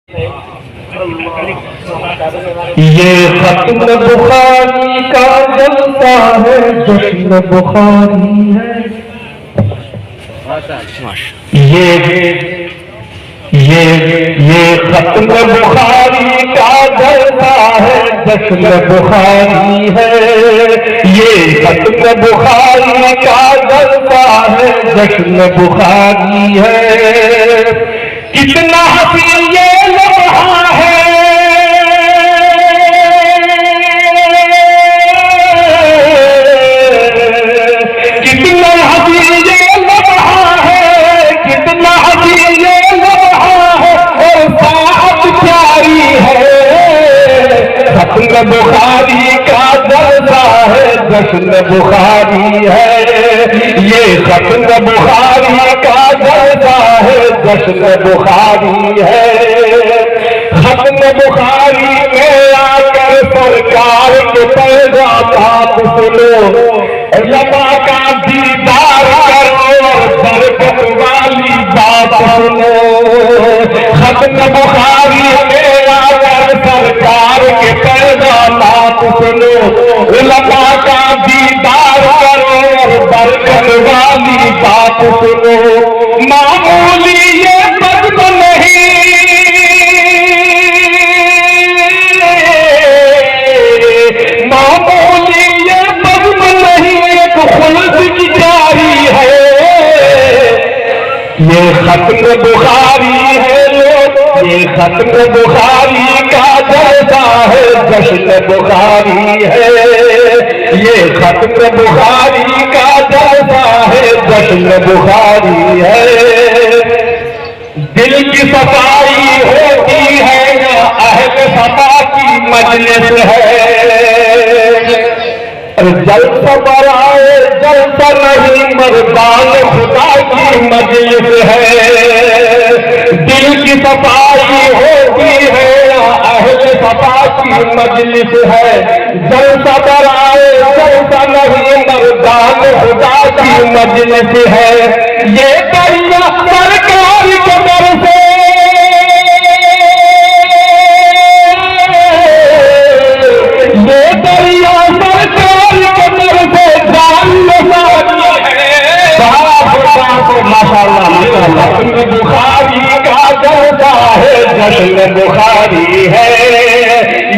یہ ختم بخاری کا جلسہ ہے، جشن بخاری ہے۔ یہ ختم بخاری کا جلسہ ہے، جشن بخاری ہے۔ یہ ختم بخاری کا جلسہ ہے، جشن بخاری ہے۔ کتنا حسین یہ لمحہ ہے، کتنا حسین یہ لمحہ ہے، کتنا حسین یہ لمحہ ہے، اور ساعت پیاری ہے۔ ختم بخاری کا جلسہ ہے، جشن بخاری ہے۔ یہ ختم بخاری کا جلسہ ہے، جشن بخاری ہے۔ ختم بخاری میں آ کر سرکار کے پیغامات سنو، علماء کا دیدار کرو اور برکت والی بات سنو۔ ختم بخاری میں آ کر سرکار کے پیغامات سنو، علماء کا دیدار کرو اور برکت والی بات سنو۔ معمولی یہ بزم نہیں، معمولی یہ بزم نہیں، ایک خلد کی جاری ہے۔ یہ ختم بخاری ہے لوگ، یہ ختم بخاری کا جلسہ ہے، جشن بخاری ہے۔ یہ ختم بخاری کا جلسہ ہے، جشن بخاری ہے۔ دل کی صفائی ہوتی ہے یا اہل صفا کی مجلس ہے؟ جلسہ برائے جلسہ نہیں، مردان خدا کی مجلس ہے۔ دل کی صفائی ہوتی ہے یا اہل صفا کی مجلس ہے؟ جلسہ برائے جلسہ نہیں، مردان خدا کی مجلس ہے۔ یہ دریا سرکار کے در سے، یہ دریا سرکار کے در سے جان نثاری ہے۔ ماشاءاللہ ختم بخاری کا جلسہ ہے، جشن بخاری ہے۔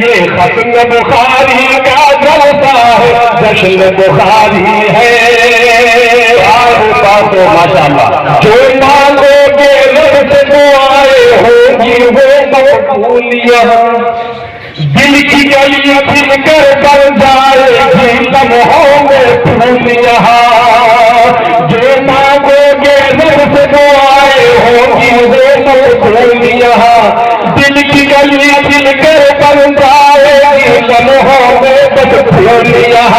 یہ ختم بخاری کا جلسہ ہے، جشن بخاری ہے۔ ماشاءاللہ جو مانگو گے رب سے دعائیں ہوگی وہ مقبولیاں، دل کی گلی پھر کر بن جائے گی لمحوں میں پھولیاں۔ جو مانگو گے رب سے دعائیں ہوگی وہ مقبولیاں، دل کی گلی پھر کر بن جائے گی لمحوں میں بس پھولیاں۔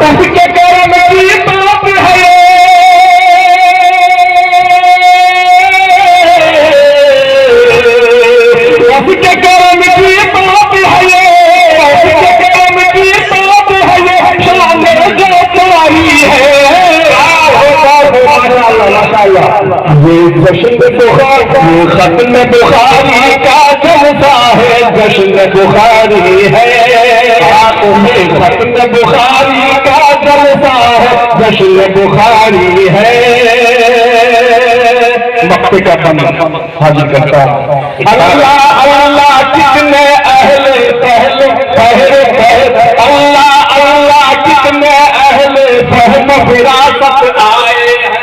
اس کے کرم کی بات ہے، اس کے کرم کی بات ہے، اس کے کرم کی بات ہے، شان جو چاہی ہے۔ یہ جشن بخاری، یہ ختم بخاری کا جلسہ ہے، جشن بخاری ہے۔ یہ ختم بخاری کا جلسہ ہے، جشن بخاری ہے۔ مقتے کا فن حاضر کرتا ہوں۔ اللہ اللہ کتنے اہل پہل پہل، اللہ اللہ کتنے اہل فہم فراست آئے ہیں۔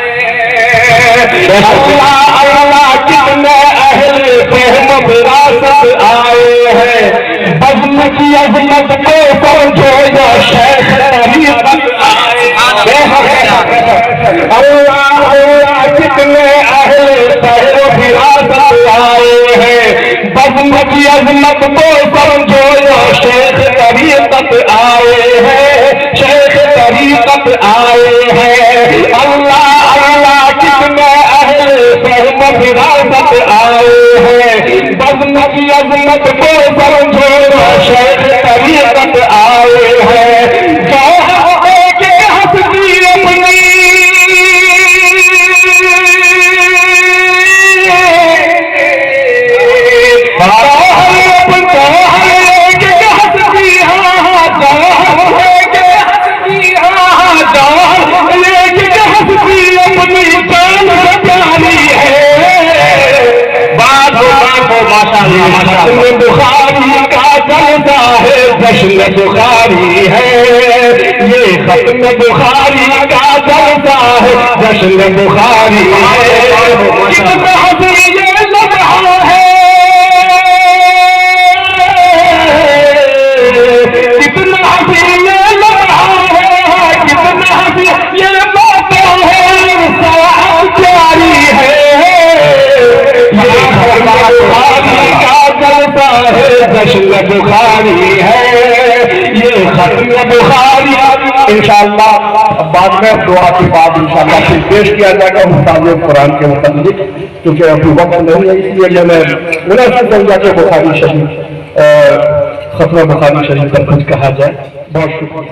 اللہ اللہ کتنے اہل فہم فراست آئے ہیں۔ بزم کی عظمت کو سمجھو یا شیخ طریقت آئے ہیں۔ اللہ اللہ کتنے اہل فہم فراست آئے ہیں۔ بزم کی عظمت کو سمجھو یا شیخ طریقت آئے ہیں، شیخ طریقت آئے ہیں۔ اللہ اللہ کتنے اہل فہم فراست آئے ہیں۔ بزم کی عظمت کو سمجھو یا شیخ طریقت آئے ہیں۔ جو ہستے کے ہستی اپنی، خاتم بخاری کا جلسہ ہے، جشن بخاری ہے، یہ ختم بخاری کا جلسہ ہے، جشن بخاری ہے، کتنا حسین یہ لمحہ ہے، کتنا حسین یہ لمحہ ہے، کتنا حسین یہ موقع ہے، سوال جاری ہے، یہ ختم بخاری کا جلسہ ہے، جشن بخاری ہے، یہ ختم بخاری انشاءاللہ بعد میں دعا کے بعد انشاءاللہ پھر پیش کیا جائے گا مطالعہ قرآن کے متعلق، کیونکہ ابھی وقت نہیں ہے، اس لیے میں مناسب سمجھا کہ بخاری شریف ختم بخاری شریف پر کچھ کہا جائے. بہت شکریہ.